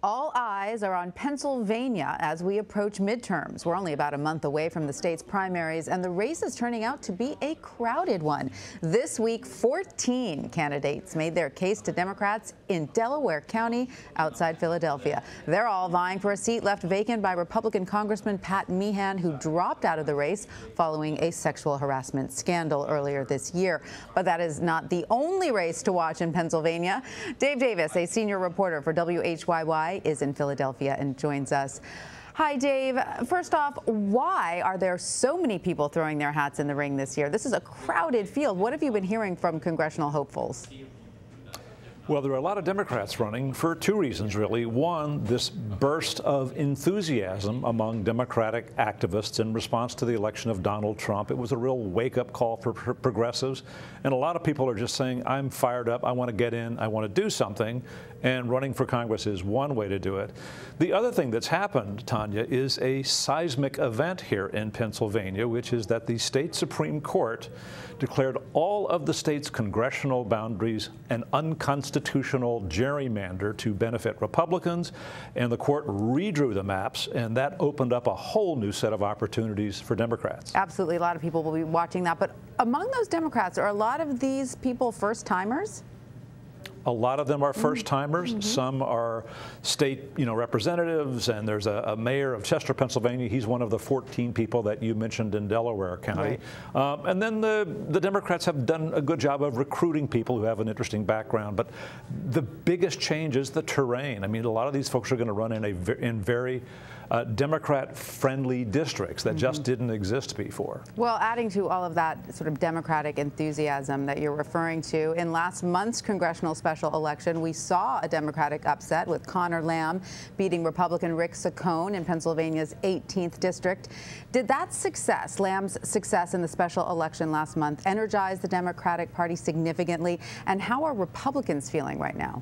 All eyes are on Pennsylvania as we approach midterms. We're only about a month away from the state's primaries, and the race is turning out to be a crowded one. This week, 14 candidates made their case to Democrats in Delaware County outside Philadelphia. They're all vying for a seat left vacant by Republican Congressman Pat Meehan, who dropped out of the race following a sexual harassment scandal earlier this year. But that is not the only race to watch in Pennsylvania. Dave Davis, a senior reporter for WHYY, is in Philadelphia and joins us. Hi, Dave. First off, why are there so many people throwing their hats in the ring this year? This is a crowded field. What have you been hearing from congressional hopefuls? Well, there are a lot of Democrats running for two reasons, really. One, this burst of enthusiasm among Democratic activists in response to the election of Donald Trump. It was a real wake-up call for progressives. And a lot of people are just saying, I'm fired up, I want to get in, I want to do something. And running for Congress is one way to do it. The other thing that's happened, Tanya, is a seismic event here in Pennsylvania, which is that the state Supreme Court declared all of the state's congressional boundaries an unconstitutional gerrymander to benefit Republicans, and the court redrew the maps, and that opened up a whole new set of opportunities for Democrats. Absolutely. A lot of people will be watching that. But among those Democrats, are a lot of these people first-timers? A lot of them are first-timers. Some are state, representatives, and there's a mayor of Chester, Pennsylvania. He's one of the 14 people that you mentioned in Delaware County. Right. And then the Democrats have done a good job of recruiting people who have an interesting background. But the biggest change is the terrain. I mean, a lot of these folks are going to run in very Democrat-friendly districts that just didn't exist before. Well, adding to all of that sort of Democratic enthusiasm that you're referring to, in last month's congressional special election, we saw a Democratic upset with Connor Lamb beating Republican Rick Saccone in Pennsylvania's 18th district. Did that success, Lamb's success in the special election last month, energize the Democratic Party significantly? And how are Republicans feeling right now?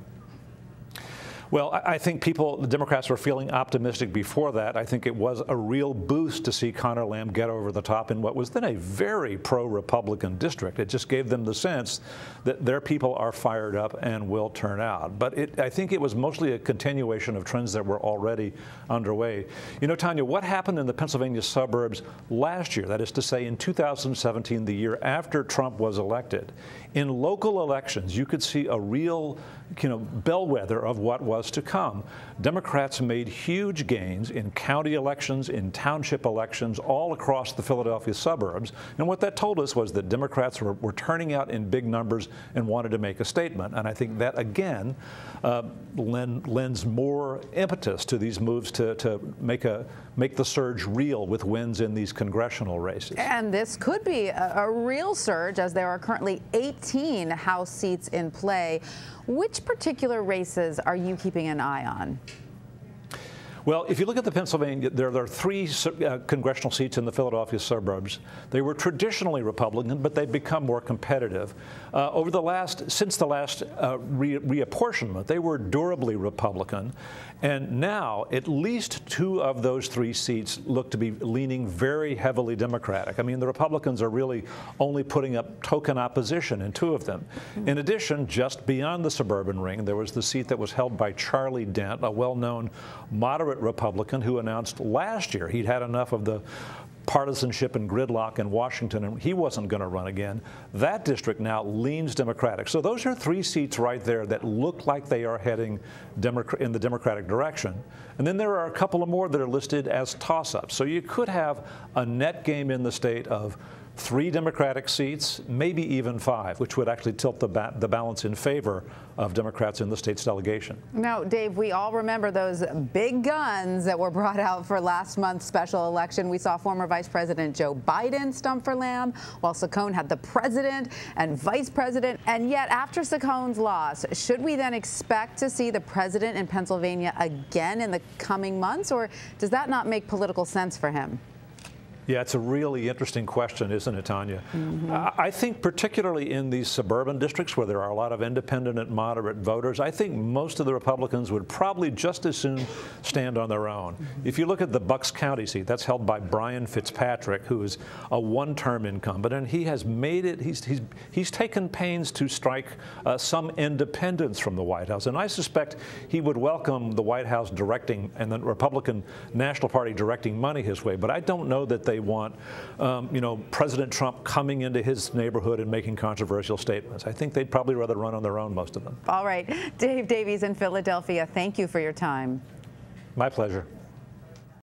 Well, I think the Democrats were feeling optimistic before that. I think it was a real boost to see Connor Lamb get over the top in what was then a very pro-Republican district. It just gave them the sense that their people are fired up and will turn out. But I think it was mostly a continuation of trends that were already underway. You know, Tanya, what happened in the Pennsylvania suburbs last year, that is to say in 2017, the year after Trump was elected, in local elections, you could see a real, bellwether of what was to come. Democrats made huge gains in county elections, in township elections, all across the Philadelphia suburbs. And what that told us was that Democrats were turning out in big numbers and wanted to make a statement. And I think that, again, lends more impetus to these moves to make the surge real with wins in these congressional races. And this could be a real surge, as there are currently 18 House seats in play. Which particular races are you keeping an eye on? Well, if you look at the Pennsylvania, there are three congressional seats in the Philadelphia suburbs. They were traditionally Republican, but they've become more competitive. Since the last reapportionment, they were durably Republican. And now, at least two of those three seats look to be leaning very heavily Democratic. I mean, the Republicans are really only putting up token opposition in two of them. In addition, just beyond the suburban ring, there was the seat that was held by Charlie Dent, a well-known moderate Republican who announced last year he'd had enough of the partisanship and gridlock in Washington, and he wasn't going to run again. That district now leans Democratic. So those are three seats right there that look like they are heading in the Democratic direction. And then there are a couple of more that are listed as toss-ups. So you could have a net game in the state of 3 Democratic seats, maybe even 5, which would actually tilt the balance in favor of Democrats in the state's delegation. Now, Dave, we all remember those big guns that were brought out for last month's special election. We saw former Vice President Joe Biden stump for Lamb, while Saccone had the president and vice president. And yet, after Saccone's loss, should we then expect to see the president in Pennsylvania again in the coming months, or does that not make political sense for him? Yeah, it's a really interesting question, isn't it, Tanya? I think particularly in these suburban districts where there are a lot of independent and moderate voters, I think most of the Republicans would probably just as soon stand on their own. If you look at the Bucks County seat, that's held by Brian Fitzpatrick, who is a one-term incumbent, and he has made it, he's taken pains to strike some independence from the White House, and I suspect he would welcome the White House directing and the Republican National Party directing money his way, but I don't know that they want, you know, President Trump coming into his neighborhood and making controversial statements. I think they'd probably rather run on their own, most of them. All right. Dave Davies in Philadelphia, thank you for your time. My pleasure.